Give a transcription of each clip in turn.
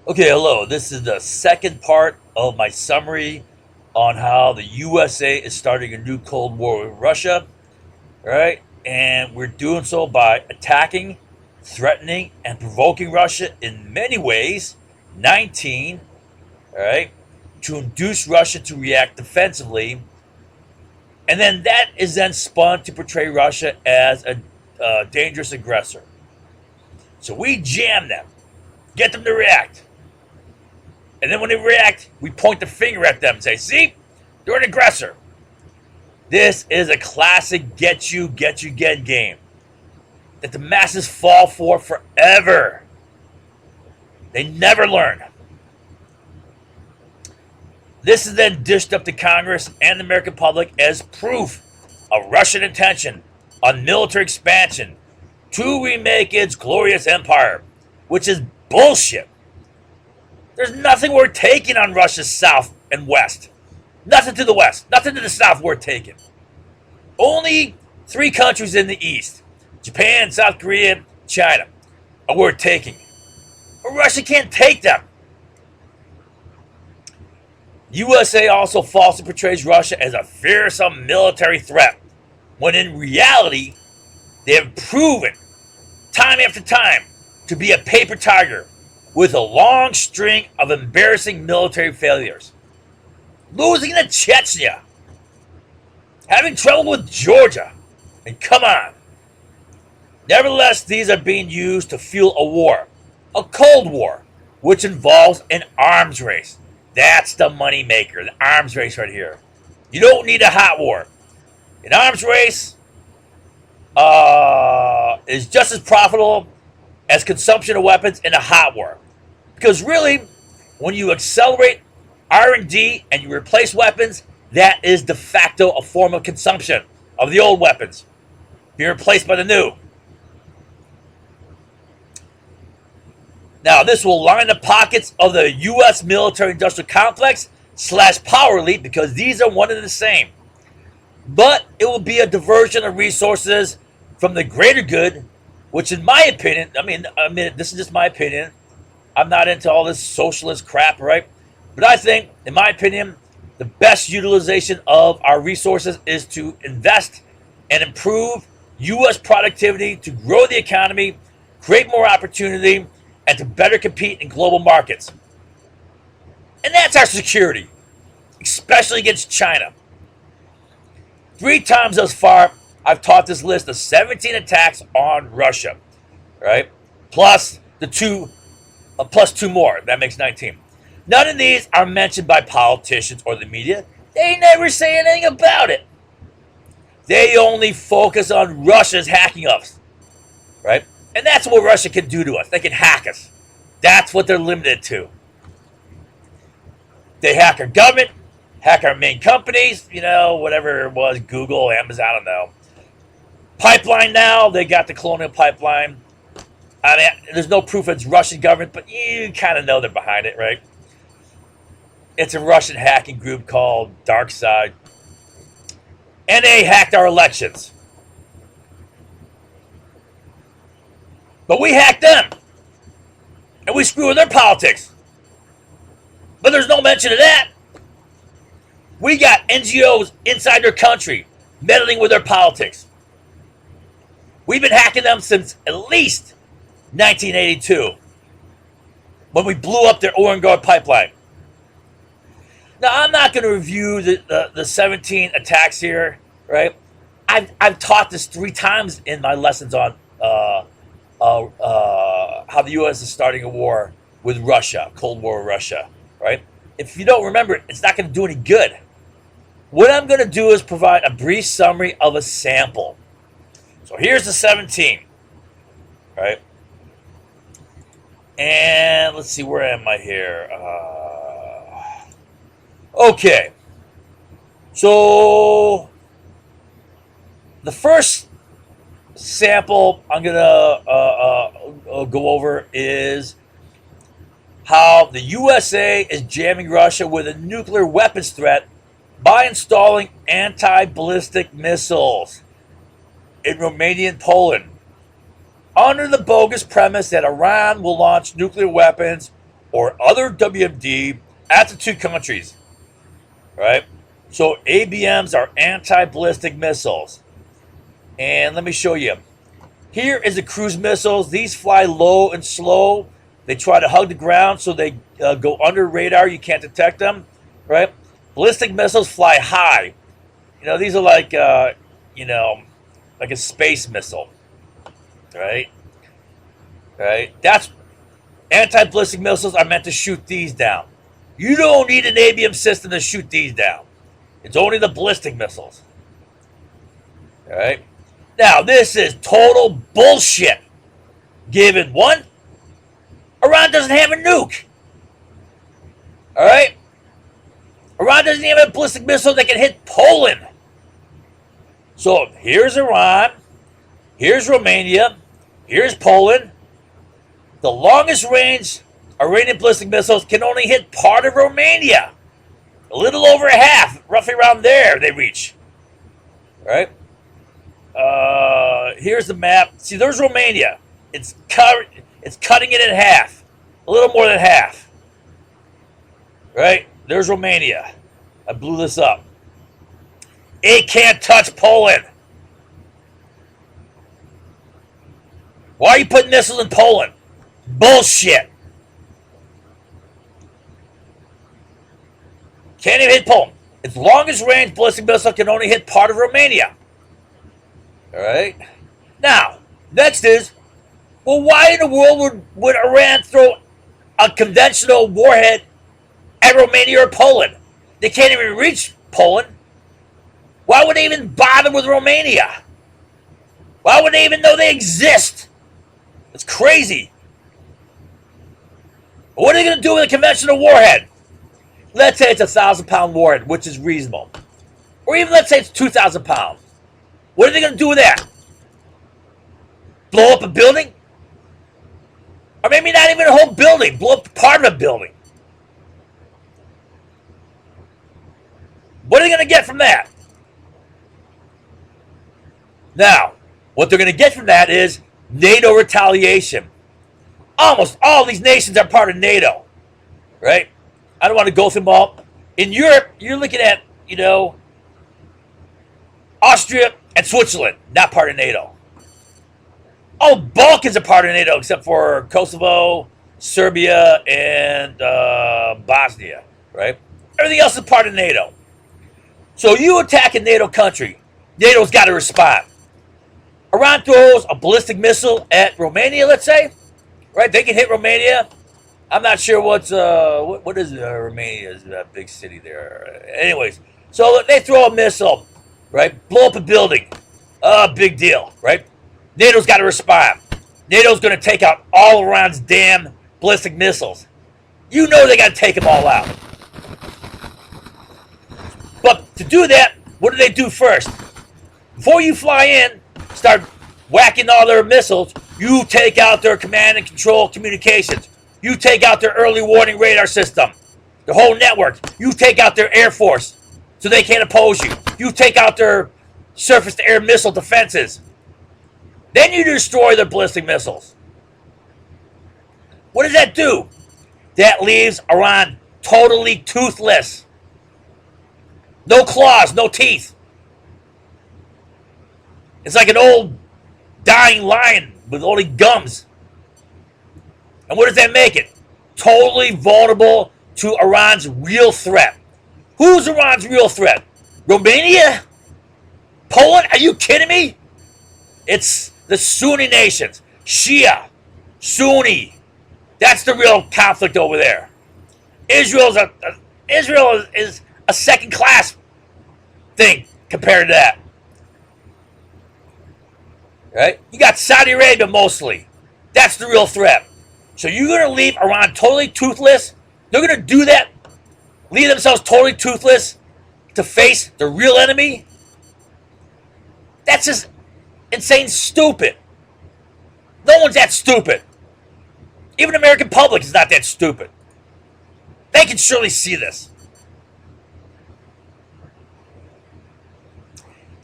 Okay, hello. This is the second part of my summary on how the USA is starting a new Cold War with Russia, right? And we're doing so by attacking, threatening, and provoking Russia in many ways. 19, all right, to induce Russia to react defensively. And then that is then spun to portray Russia as a dangerous aggressor. So we jam them, get them to react. And then when they react, we point the finger at them and say, see, they're an aggressor. This is a classic get you again game that the masses fall for forever. They never learn. This is then dished up to Congress and the American public as proof of Russian intention on military expansion to remake its glorious empire, which is bullshit. There's nothing worth taking on Russia's south and west. Nothing to the west, nothing to the south worth taking. Only three countries in the east, Japan, South Korea, China, are worth taking. But Russia can't take them. USA also falsely portrays Russia as a fearsome military threat, when in reality, they have proven time after time to be a paper tiger with a long string of embarrassing military failures. Losing to Chechnya, having trouble with Georgia, and come on. Nevertheless, these are being used to fuel a war, a Cold War, which involves an arms race. That's the money maker, the arms race right here. You don't need a hot war. An arms race is just as profitable as consumption of weapons in a hot war. Because really, when you accelerate R&D and you replace weapons, that is de facto a form of consumption of the old weapons being replaced by the new. Now, this will line the pockets of the U.S. military-industrial complex / power elite because these are one and the same. But it will be a diversion of resources from the greater good, which in my opinion, I mean, this is just my opinion. I'm not into all this socialist crap, right? But I think, in my opinion, the best utilization of our resources is to invest and improve U.S. productivity to grow the economy, create more opportunity, and to better compete in global markets. And that's our security, especially against China. 3 times thus far, I've taught this list of 17 attacks on Russia, right? Plus plus two more. That makes 19. None of these are mentioned by politicians or the media. They never say anything about it. They only focus on Russia's hacking us, right? And that's what Russia can do to us. They can hack us. That's what they're limited to. They hack our government, hack our main companies, whatever it was, Google, Amazon, I don't know. Pipeline now, they got the Colonial Pipeline. I mean, there's no proof it's Russian government, but you kind of know they're behind it, right? It's a Russian hacking group called Dark Side. And they hacked our elections. But we hacked them. And we screw with their politics. But there's no mention of that. We got NGOs inside their country meddling with their politics. We've been hacking them since at least 1982, when we blew up their Orangard pipeline. Now, I'm not going to review the 17 attacks here, right? I've taught this 3 times in my lessons on how the U.S. is starting a war with Russia, Cold War with Russia, right? If you don't remember it, it's not going to do any good. What I'm going to do is provide a brief summary of a sample. So here's the 17, right? And let's see, where am I here? Okay. So the first sample I'm going to go over is how the USA is jamming Russia with a nuclear weapons threat by installing anti-ballistic missiles in Romania and Poland, under the bogus premise that Iran will launch nuclear weapons or other WMD at the two countries, right? So ABMs are anti-ballistic missiles. And let me show you. Here is the cruise missiles. These fly low and slow. They try to hug the ground so they go under radar. You can't detect them, right? Ballistic missiles fly high. These are like, like a space missile, right? Right? That's anti-ballistic missiles are meant to shoot these down. You don't need an ABM system to shoot these down. It's only the ballistic missiles. All right? Now, this is total bullshit. Given one, Iran doesn't have a nuke. All right? Iran doesn't even have a ballistic missile that can hit Poland. So here's Iran, here's Romania, here's Poland. The longest range Iranian ballistic missiles can only hit part of Romania. A little over half, roughly around there, they reach. All right? Here's the map. See, there's Romania. It's cutting it in half. A little more than half. Right? There's Romania. I blew this up. It can't touch Poland. Why are you putting missiles in Poland? Bullshit. Can't even hit Poland. Its longest range ballistic missile can only hit part of Romania. All right? Now, next is, well, why in the world would Iran throw a conventional warhead at Romania or Poland? They can't even reach Poland. Why would they even bother with Romania? Why would they even know they exist? It's crazy. What are they going to do with a conventional warhead? Let's say it's a 1,000-pound warhead, which is reasonable. Or even let's say it's 2,000 pounds. What are they going to do with that? Blow up a building? Or maybe not even a whole building. Blow up part of a building. What are they going to get from that? Now, what they're going to get from that is NATO retaliation. Almost all these nations are part of NATO, right? I don't want to go through them all. In Europe, you're looking at, Austria and Switzerland, not part of NATO. All Balkans are part of NATO except for Kosovo, Serbia, and Bosnia, right? Everything else is part of NATO. So you attack a NATO country, NATO's got to respond. Iran throws a ballistic missile at Romania, let's say, right? They can hit Romania. I'm not sure what is Romania's big city there. Anyways, so they throw a missile, right? Blow up a building. Big deal, right? NATO's got to respond. NATO's going to take out all Iran's damn ballistic missiles. You know they got to take them all out. But to do that, what do first? Before you fly in, start whacking all their missiles, you take out their command and control communications. You take out their early warning radar system, their whole network. You take out their air force so they can't oppose you. You take out their surface-to-air missile defenses. Then you destroy their ballistic missiles. What does that do? That leaves Iran totally toothless. No claws, no teeth. It's like an old dying lion with only gums. And what does that make it? Totally vulnerable to Iran's real threat. Who's Iran's real threat? Romania? Poland? Are you kidding me? It's the Sunni nations. Shia. Sunni. That's the real conflict over there. Israel is a second-class thing compared to that. Right? You got Saudi Arabia mostly. That's the real threat. So you're going to leave Iran totally toothless? They're going to do that? Leave themselves totally toothless to face the real enemy? That's just insane stupid. No one's that stupid. Even the American public is not that stupid. They can surely see this.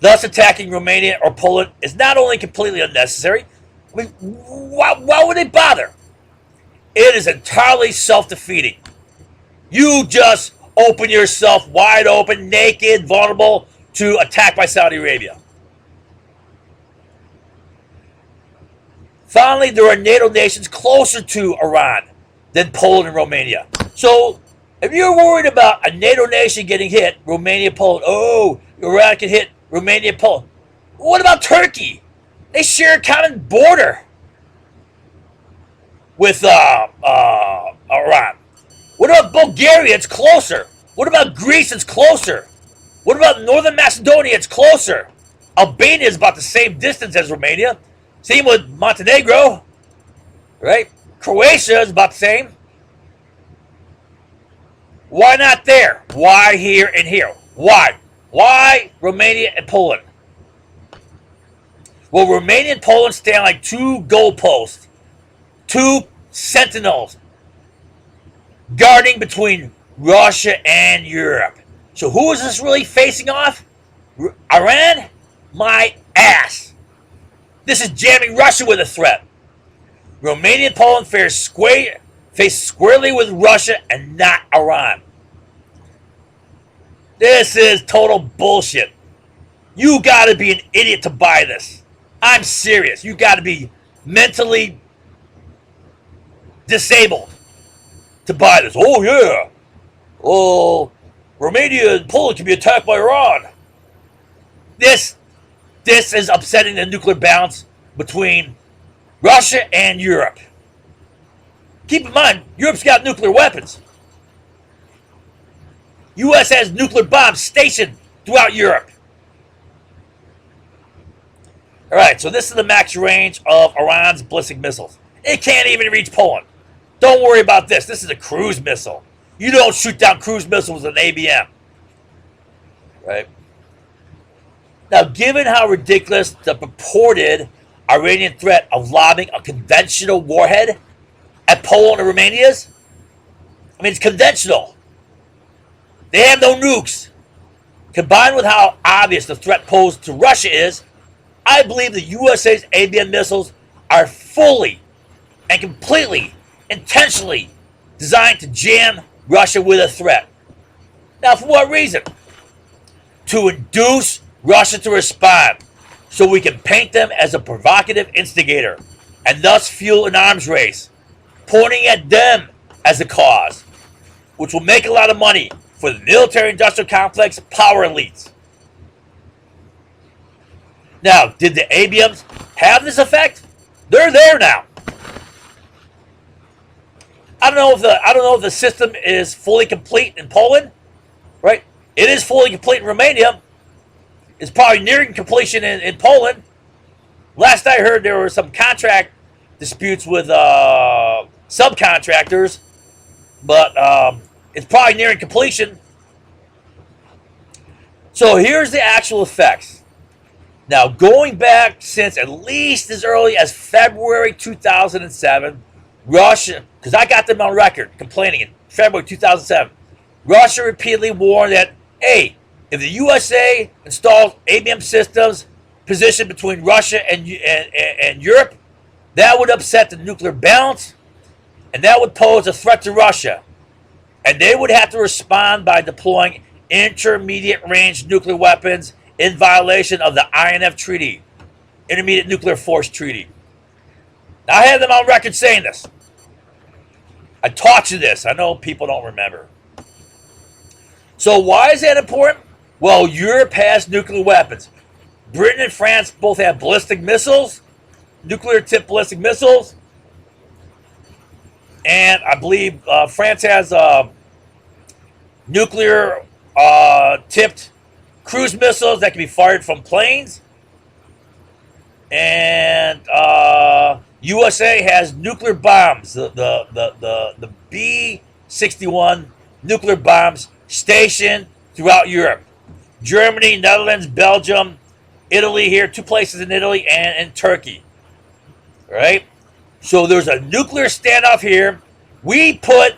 Thus, attacking Romania or Poland is not only completely unnecessary, I mean, why would they bother? It is entirely self-defeating. You just open yourself wide open, naked, vulnerable to attack by Saudi Arabia. Finally, there are NATO nations closer to Iran than Poland and Romania. So, if you're worried about a NATO nation getting hit, Romania, Poland, oh, Iran can hit Romania, Poland. What about Turkey? They share a common border with Iran. What about Bulgaria? It's closer. What about Greece? It's closer. What about Northern Macedonia? It's closer. Albania is about the same distance as Romania. Same with Montenegro, right? Croatia is about the same. Why not there? Why here and here? Why? Why Romania and Poland? Well, Romania and Poland stand like two goalposts, two sentinels guarding between Russia and Europe. So who is this really facing off? Iran? My ass. This is jamming Russia with a threat. Romania and Poland face squarely with Russia and not Iran. This is total bullshit. You gotta be an idiot to buy this. I'm serious. You gotta be mentally disabled to buy this. Oh yeah. Oh, Romania and Poland can be attacked by Iran. This is upsetting the nuclear balance between Russia and Europe. Keep in mind, Europe's got nuclear weapons. U.S. has nuclear bombs stationed throughout Europe. Alright, so this is the max range of Iran's ballistic missiles. It can't even reach Poland. Don't worry about this. This is a cruise missile. You don't shoot down cruise missiles with an ABM. Right? Now, given how ridiculous the purported Iranian threat of lobbing a conventional warhead at Poland or Romania is, I mean, it's conventional. They have no nukes. Combined with how obvious the threat posed to Russia is, I believe the USA's ABM missiles are fully and completely, intentionally designed to jam Russia with a threat. Now, for what reason? To induce Russia to respond, so we can paint them as a provocative instigator, and thus fuel an arms race, pointing at them as the cause, which will make a lot of money for the military-industrial complex power elites. Now, did the ABMs have this effect? They're there now. I don't know if the system is fully complete in Poland, right? It is fully complete in Romania. It's probably nearing completion in Poland. Last I heard, there were some contract disputes with subcontractors, but it's probably nearing completion. So here's the actual effects. Now, going back since at least as early as February 2007, Russia, because I got them on record complaining in February 2007, Russia repeatedly warned that, hey, if the USA installs ABM systems positioned between Russia and Europe, that would upset the nuclear balance, and that would pose a threat to Russia. And they would have to respond by deploying intermediate-range nuclear weapons in violation of the INF Treaty, Intermediate Nuclear Force Treaty. Now, I have them on record saying this. I taught you this. I know people don't remember. So why is that important? Well, Europe has nuclear weapons. Britain and France both have ballistic missiles, nuclear-tipped ballistic missiles. And I believe France has nuclear-tipped cruise missiles that can be fired from planes. And USA has nuclear bombs, the B-61 nuclear bombs stationed throughout Europe. Germany, Netherlands, Belgium, Italy here, 2 places in Italy, and in Turkey. Right? So there's a nuclear standoff here. We put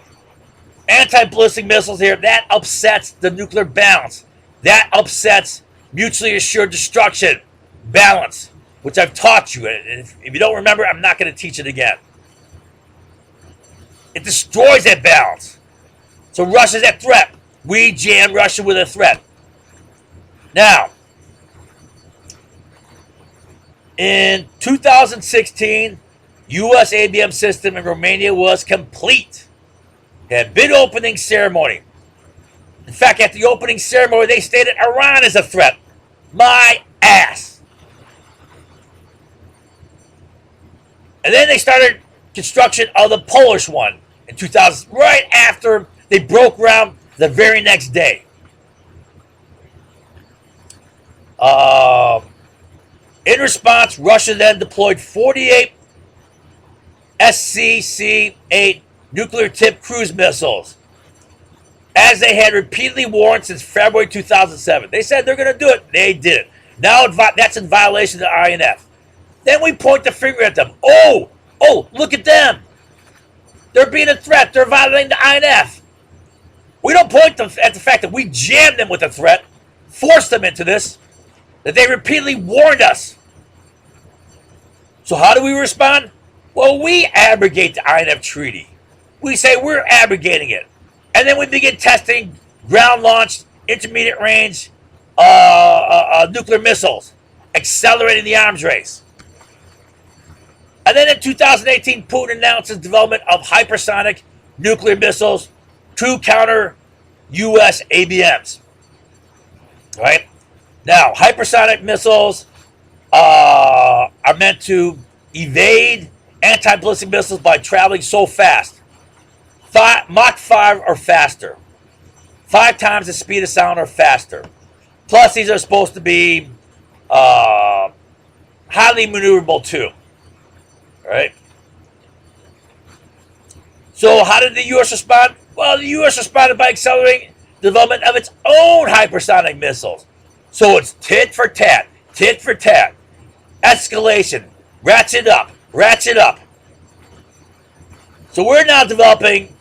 anti-ballistic missiles here. That upsets the nuclear balance. That upsets mutually assured destruction balance, which I've taught you. And if you don't remember, I'm not going to teach it again. It destroys that balance. So Russia's a threat. We jam Russia with a threat. Now, in 2016, U.S. ABM system in Romania was complete. Had bid opening ceremony. In fact, at the opening ceremony, they stated Iran is a threat. My ass. And then they started construction of the Polish one in 2000, right after they broke ground the very next day. In response, Russia then deployed 48 SCC-8 nuclear-tipped cruise missiles, as they had repeatedly warned since February 2007. They said they're going to do it. They did it. Now that's in violation of the INF. Then we point the finger at them. Oh, look at them. They're being a threat. They're violating the INF. We don't point at the fact that we jammed them with a threat, forced them into this, that they repeatedly warned us. So how do we respond? Well, we abrogate the INF treaty. We say we're abrogating it. And then we begin testing ground-launched, intermediate-range nuclear missiles, accelerating the arms race. And then in 2018, Putin announced his development of hypersonic nuclear missiles to counter U.S. ABMs. Right? Now, hypersonic missiles are meant to evade anti-ballistic missiles by traveling so fast. Mach 5 or faster. 5 times the speed of sound or faster. Plus, these are supposed to be highly maneuverable too. Right? So how did the U.S. respond? Well, the U.S. responded by accelerating the development of its own hypersonic missiles. So it's tit for tat, escalation, ratchet up. So we're now developing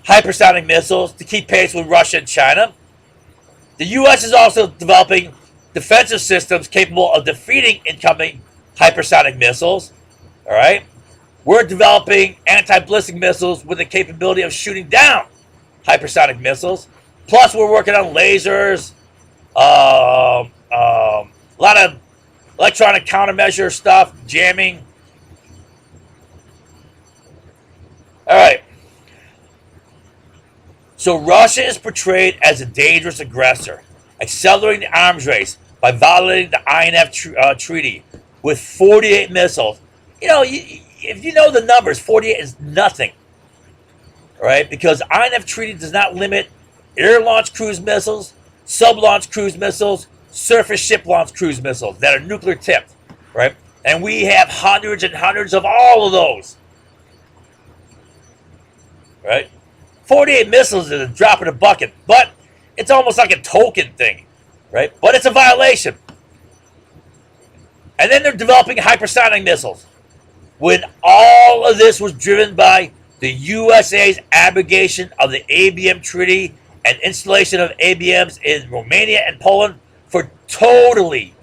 hypersonic missiles to keep pace with Russia and China. The U.S. is also developing defensive systems capable of defeating incoming hypersonic missiles. All right? We're developing anti-ballistic missiles with the capability of shooting down hypersonic missiles. Plus, we're working on lasers, a lot of electronic countermeasure stuff, jamming. All right. So Russia is portrayed as a dangerous aggressor, accelerating the arms race by violating the INF treaty with 48 missiles. You know, if you know the numbers, 48 is nothing, right? Because INF treaty does not limit air-launched cruise missiles, sub-launched cruise missiles, surface ship-launched cruise missiles that are nuclear-tipped, right? And we have hundreds and hundreds of all of those, right? 48 missiles is a drop in a bucket, but it's almost like a token thing, right? But it's a violation. And then they're developing hypersonic missiles. When all of this was driven by the USA's abrogation of the ABM treaty and installation of ABMs in Romania and Poland for totally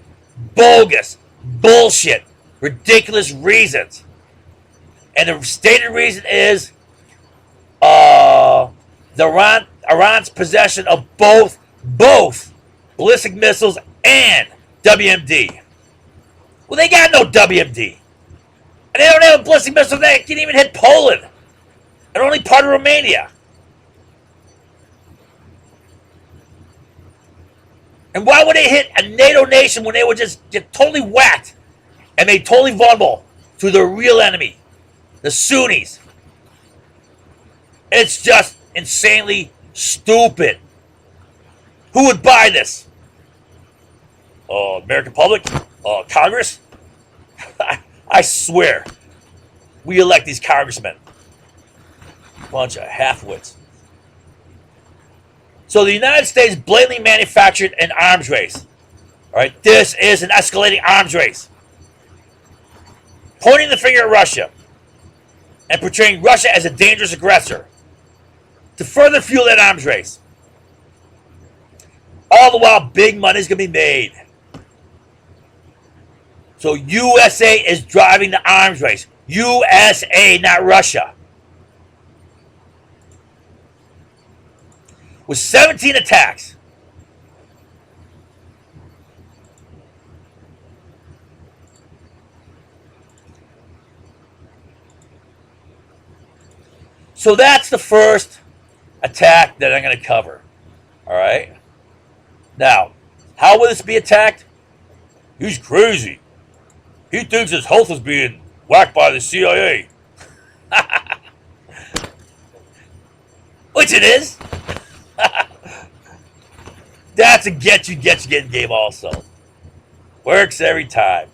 bogus, bullshit, ridiculous reasons. And the stated reason is Iran's possession of both ballistic missiles and WMD. Well, they got no WMD. And they don't have a ballistic missile that can even hit Poland. And only part of Romania. And why would they hit a NATO nation when they would just get totally whacked and made totally vulnerable to their real enemy, the Sunnis? It's just insanely stupid. Who would buy this? American public? Congress? I swear, we elect these congressmen. Bunch of half-wits. So the United States blatantly manufactured an arms race. All right, this is an escalating arms race. Pointing the finger at Russia and portraying Russia as a dangerous aggressor to further fuel that arms race. All the while, big money is going to be made. So USA is driving the arms race. USA, not Russia. with 17 attacks. So that's the first attack that I'm going to cover. All right. Now, how will this be attacked? He's crazy. He thinks his health is being whacked by the CIA. Which it is. That's a get you game also. Works every time.